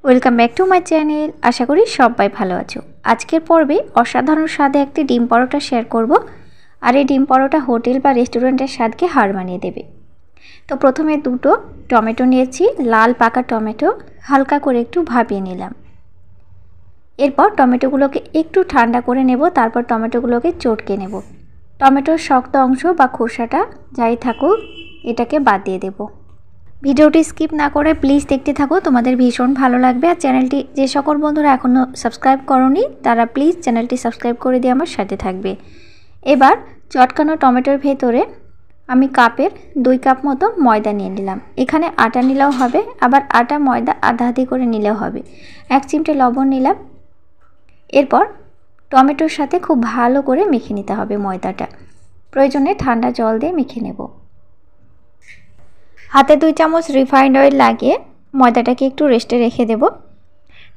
Welcome back to my channel. আশা করি সবাই ভালো আছো। আজকের পর্বে অসাধারণ স্বাদে একটি ডিম পরোটা শেয়ার করব। আর এই ডিম পরোটা হোটেল বা রেস্টুরেন্টের স্বাদকে হার মানিয়ে দেবে। তো প্রথমে দুটো টমেটো নিয়েছি, লাল পাকা টমেটো, হালকা করে একটু ভাপিয়ে নিলাম। এরপর টমেটোগুলোকে একটু ঠান্ডা করে নেব, তারপর টমেটোগুলোকে চটকে নেব। টমেটোর শক্ত অংশ বা খোসাটা যাই থাকুক এটাকে বাদ দিয়ে দেবো। ভিডিওটি স্কিপ না করে প্লিজ দেখতে থাকো, তোমাদের ভীষণ ভালো লাগবে। আর চ্যানেলটি যে সকল বন্ধুরা এখনও সাবস্ক্রাইব করোনি তারা প্লিজ চ্যানেলটি সাবস্ক্রাইব করে দিয়ে আমার সাথে থাকবে। এবার চটকানো টমেটোর ভেতরে আমি কাপের 2 কাপ মতো ময়দা নিয়ে নিলাম। এখানে আটা নিলেও হবে, আবার আটা ময়দা আধা আধি করে নিলেও হবে। 1 চিমটে লবণ নিলাম। এরপর টমেটোর সাথে খুব ভালো করে মেখে নিতে হবে ময়দাটা। প্রয়োজনে ঠান্ডা জল দিয়ে মেখে নেব। হাতে 2 চামচ রিফাইন্ড অয়েল লাগিয়ে ময়দাটাকে একটু রেস্টে রেখে দেব।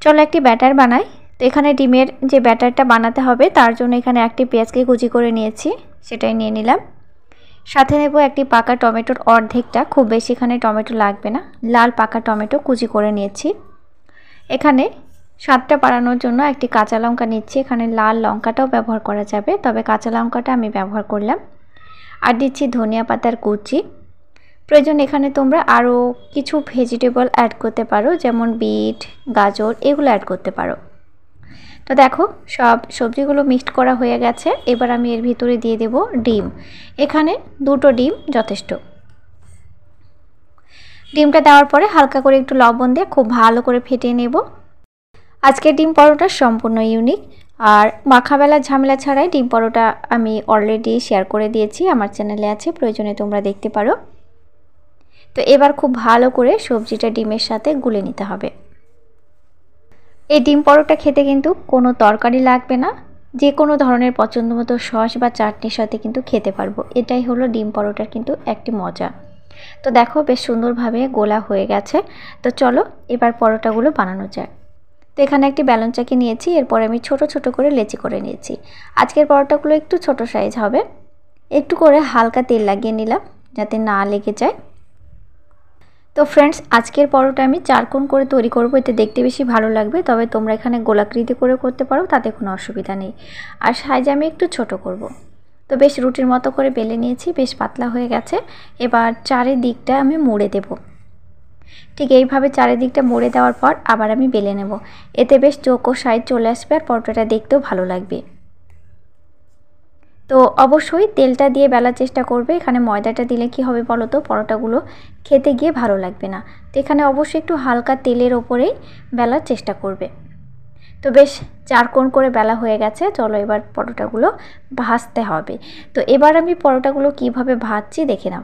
চলো একটি ব্যাটার বানাই। তো এখানে ডিমের যে ব্যাটারটা বানাতে হবে তার জন্য এখানে একটি পেঁয়াজকে কুচি করে নিয়েছি, সেটাই নিয়ে নিলাম। সাথে নেব একটি পাকা টমেটোর অর্ধেকটা, খুব বেশি এখানে টমেটো লাগবে না, লাল পাকা টমেটো কুচি করে নিয়েছি। এখানে স্বাদটা বাড়ানোর জন্য একটি কাঁচা লঙ্কা নিচ্ছি। এখানে লাল লঙ্কাটাও ব্যবহার করা যাবে, তবে কাঁচা লঙ্কাটা আমি ব্যবহার করলাম। আর দিচ্ছি ধনিয়া পাতার কুচি। প্রয়োজন এখানে তোমরা আরও কিছু ভেজিটেবল অ্যাড করতে পারো, যেমন বিট, গাজর এগুলো অ্যাড করতে পারো। তো দেখো সব সবজিগুলো মিক্সড করা হয়ে গেছে। এবার আমি এর ভিতরে দিয়ে দেব ডিম। এখানে 2টো ডিম যথেষ্ট। ডিমটা দেওয়ার পরে হালকা করে একটু লবণ দিয়ে খুব ভালো করে ফেটিয়ে নেব। আজকের ডিম পরোটা সম্পূর্ণ ইউনিক। আর মাখাবেলার ঝামেলা ছাড়াই ডিম পরোটা আমি অলরেডি শেয়ার করে দিয়েছি, আমার চ্যানেলে আছে, প্রয়োজনে তোমরা দেখতে পারো। তো এবার খুব ভালো করে সবজিটা ডিমের সাথে গুলে নিতে হবে। এই ডিম পরোটা খেতে কিন্তু কোনো তরকারি লাগবে না, যে কোনো ধরনের পছন্দ মতো সস বা চাটনির সাথে কিন্তু খেতে পারবো। এটাই হলো ডিম পরোটার কিন্তু একটি মজা। তো দেখো বেশ সুন্দরভাবে গোলা হয়ে গেছে। তো চলো এবার পরোটাগুলো বানানো যায়। তো এখানে একটি বেলন চাকি নিয়েছি, এরপর আমি ছোট ছোট করে লেচি করে নিয়েছি। আজকের পরোটাগুলো একটু ছোট সাইজ হবে। একটু করে হালকা তেল লাগিয়ে নিলাম যাতে না লেগে যায়। তো ফ্রেন্ডস, আজকের পরোটা আমি 4 কোণ করে তৈরি করব, এতে দেখতে বেশি ভালো লাগবে। তবে তোমরা এখানে গোলাকৃতি করে করতে পারো, তাতে কোনো অসুবিধা নেই। আর সাইজ আমি একটু ছোট করব। তো বেশ রুটির মতো করে বেলে নিয়েছি, বেশ পাতলা হয়ে গেছে। এবার চারিদিকটা আমি মুড়ে দেব। ঠিক এইভাবে চারিদিকটা মুড়ে দেওয়ার পর আবার আমি বেলে নেব। এতে বেশ চৌকো সাইজ চলে আসবে আর পরোটাটা দেখতেও ভালো লাগবে। তো অবশ্যই তেলটা দিয়ে বেলার চেষ্টা করবে। এখানে ময়দাটা দিলে কি হবে বলো তো, পরোটাগুলো খেতে গিয়ে ভালো লাগবে না। তো এখানে অবশ্যই একটু হালকা তেলের ওপরেই বেলার চেষ্টা করবে। তো বেশ 4 কোণ করে বেলা হয়ে গেছে। চলো এবার পরোটাগুলো ভাজতে হবে। তো এবার আমি পরোটাগুলো কিভাবে ভাজছি দেখে নাও।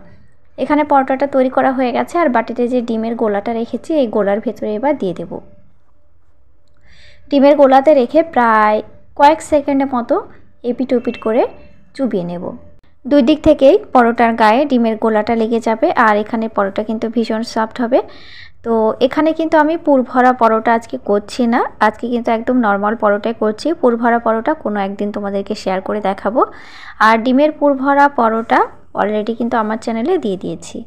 এখানে পরোটাটা তৈরি করা হয়ে গেছে আর বাটিতে যে ডিমের গোলাটা রেখেছি এই গোলার ভেতরে এবার দিয়ে দেব। ডিমের গোলাতে রেখে প্রায় কয়েক সেকেন্ডের মতো এপিট ওপিট করে চুবিয়ে নেব। 2 দিক থেকেই পরোটার গায়ে ডিমের গোলাটা লেগে যাবে আর এখানে পরোটা কিন্তু ভীষণ সফট হবে। তো এখানে কিন্তু আমি পুরভরা পরোটা আজকে করছি না, আজকে কিন্তু একদম নর্মাল পরোটাই করছি। পুরভরা পরোটা কোনো একদিন তোমাদেরকে শেয়ার করে দেখাবো। আর ডিমের পুরভরা পরোটা অলরেডি কিন্তু আমার চ্যানেলে দিয়ে দিয়েছি।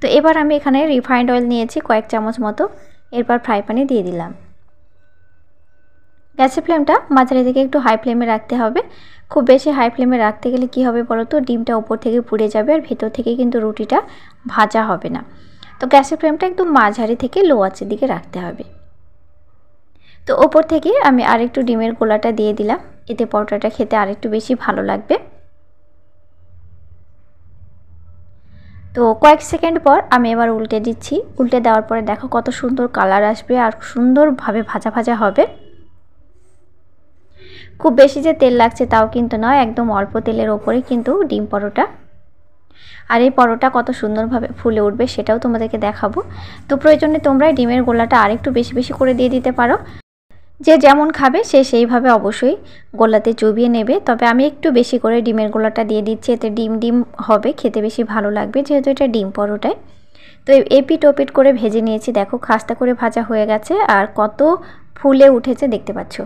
তো এবার আমি এখানে রিফাইন্ড অয়েল নিয়েছি কয়েক চামচ মতো, এরপর ফ্রাই প্যানে দিয়ে দিলাম। গ্যাসের ফ্লেমটা মাঝারি থেকে একটু হাই ফ্লেমে রাখতে হবে। খুব বেশি হাই ফ্লেমে রাখতে গেলে কি হবে বলো তো, ডিমটা উপর থেকে পুড়ে যাবে আর ভেতর থেকে কিন্তু রুটিটা ভাজা হবে না। তো গ্যাসের ফ্লেমটা একদম মাঝারি থেকে লো আঁচের দিকে রাখতে হবে। তো ওপর থেকে আমি আরেকটু ডিমের গোলাটা দিয়ে দিলাম, এতে পরোটাটা খেতে আরেকটু বেশি ভালো লাগবে। তো কয়েক সেকেন্ড পর আমি এবার উল্টে দিচ্ছি। উল্টে দেওয়ার পরে দেখো কত সুন্দর কালার আসবে আর সুন্দরভাবে ভাজা ভাজা হবে। খুব বেশি যে তেল লাগছে তাও কিন্তু নয়, একদম অল্প তেলের ওপরে কিন্তু ডিম পরোটা। আর এই পরোটা কত সুন্দরভাবে ফুলে উঠবে সেটাও তোমাদেরকে দেখাবো। তো প্রয়োজনে তোমরা ডিমের গোলাটা আরেকটু বেশি বেশি করে দিয়ে দিতে পারো। যে যেমন খাবে সে সেইভাবে অবশ্যই গোলাতে চুবিয়ে নেবে। তবে আমি একটু বেশি করে ডিমের গোলাটা দিয়ে দিচ্ছি, এতে ডিম ডিম হবে, খেতে বেশি ভালো লাগবে যেহেতু এটা ডিম পরোটায়। তো এপিট ওপিট করে ভেজে নিয়েছি, দেখো খাস্তা করে ভাজা হয়ে গেছে আর কত ফুলে উঠেছে দেখতে পাচ্ছ।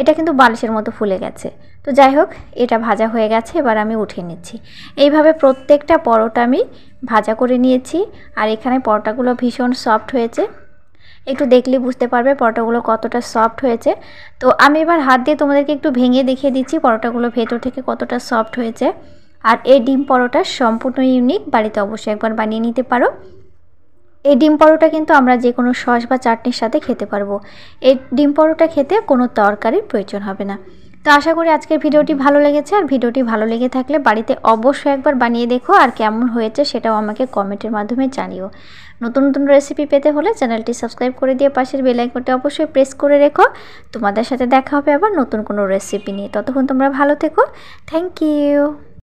এটা কিন্তু বালিশের মতো ফুলে গেছে। তো যাই হোক, এটা ভাজা হয়ে গেছে, এবার আমি উঠিয়ে নিচ্ছি। এইভাবে প্রত্যেকটা পরোটা আমি ভাজা করে নিয়েছি। আর এখানে পরোটাগুলো ভীষণ সফট হয়েছে। একটু দেখলে বুঝতে পারবে পরোটাগুলো কতটা সফট হয়েছে। তো আমি এবার হাত দিয়ে তোমাদেরকে একটু ভেঙে দেখিয়ে দিচ্ছি পরোটাগুলো ভেতর থেকে কতটা সফট হয়েছে। আর এই ডিম পরোটা সম্পূর্ণ ইউনিক, বাড়িতে অবশ্যই একবার বানিয়ে নিতে পারো। এই ডিম পরোটা কিন্তু আমরা যে কোনো সস বা চাটনির সাথে খেতে পারবো। এই ডিম পরোটা খেতে কোনো তরকারির প্রয়োজন হবে না। তো আশা করি আজকের ভিডিওটি ভালো লেগেছে, আর ভিডিওটি ভালো লেগে থাকলে বাড়িতে অবশ্যই একবার বানিয়ে দেখো, আর কেমন হয়েছে সেটাও আমাকে কমেন্টের মাধ্যমে জানিও। নতুন নতুন রেসিপি পেতে হলে চ্যানেলটি সাবস্ক্রাইব করে দিয়ে পাশের বেল আইকনটি অবশ্যই প্রেস করে রেখো। তোমাদের সাথে দেখা হবে আবার নতুন কোনো রেসিপি নিয়ে। ততক্ষণ তোমরা ভালো থেকো। Thank you.